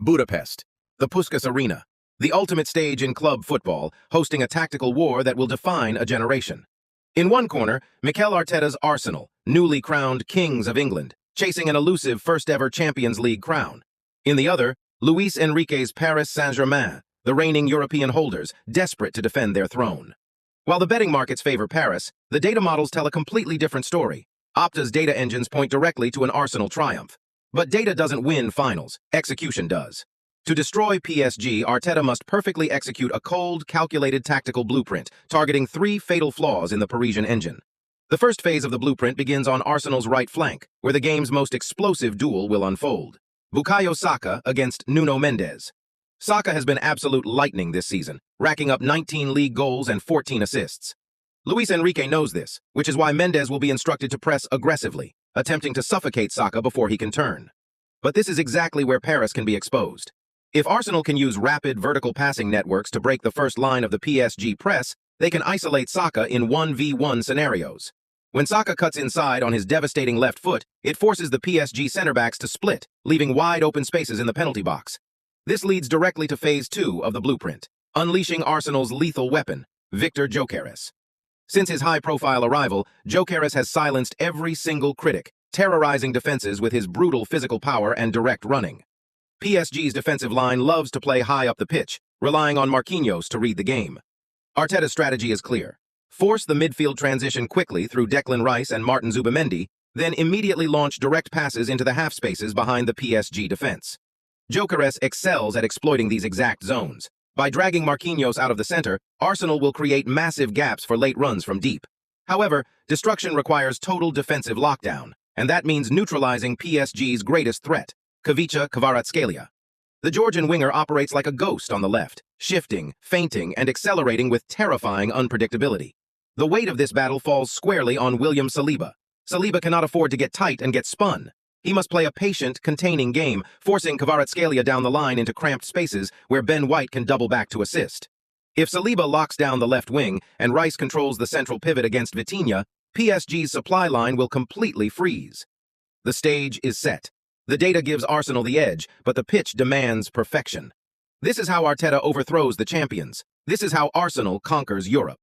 Budapest, the Puskas Arena, the ultimate stage in club football, hosting a tactical war that will define a generation. In one corner, Mikel Arteta's Arsenal, newly crowned kings of England, chasing an elusive first-ever Champions League crown. In the other, Luis Enrique's Paris Saint-Germain, the reigning European holders, desperate to defend their throne. While the betting markets favor Paris, the data models tell a completely different story. Opta's data engines point directly to an Arsenal triumph. But data doesn't win finals, execution does. To destroy PSG, Arteta must perfectly execute a cold, calculated tactical blueprint, targeting 3 fatal flaws in the Parisian engine. The first phase of the blueprint begins on Arsenal's right flank, where the game's most explosive duel will unfold. Bukayo Saka against Nuno Mendes. Saka has been absolute lightning this season, racking up 19 league goals and 14 assists. Luis Enrique knows this, which is why Mendes will be instructed to press aggressively, attempting to suffocate Saka before he can turn. But this is exactly where Paris can be exposed. If Arsenal can use rapid vertical passing networks to break the first line of the PSG press, they can isolate Saka in 1v1 scenarios. When Saka cuts inside on his devastating left foot, it forces the PSG center-backs to split, leaving wide open spaces in the penalty box. This leads directly to Phase 2 of the blueprint, unleashing Arsenal's lethal weapon, Viktor Gyokeres. Since his high-profile arrival, Gyokeres has silenced every single critic, terrorizing defenses with his brutal physical power and direct running. PSG's defensive line loves to play high up the pitch, relying on Marquinhos to read the game. Arteta's strategy is clear. Force the midfield transition quickly through Declan Rice and Martin Zubimendi, then immediately launch direct passes into the half spaces behind the PSG defense. Gyokeres excels at exploiting these exact zones. By dragging Marquinhos out of the center, Arsenal will create massive gaps for late runs from deep. However, destruction requires total defensive lockdown, and that means neutralizing PSG's greatest threat, Khvicha Kvaratskhelia. The Georgian winger operates like a ghost on the left, shifting, feinting, and accelerating with terrifying unpredictability. The weight of this battle falls squarely on William Saliba. Saliba cannot afford to get tight and get spun. He must play a patient, containing game, forcing Kvaratskhelia down the line into cramped spaces where Ben White can double back to assist. If Saliba locks down the left wing and Rice controls the central pivot against Vitinha, PSG's supply line will completely freeze. The stage is set. The data gives Arsenal the edge, but the pitch demands perfection. This is how Arteta overthrows the champions. This is how Arsenal conquers Europe.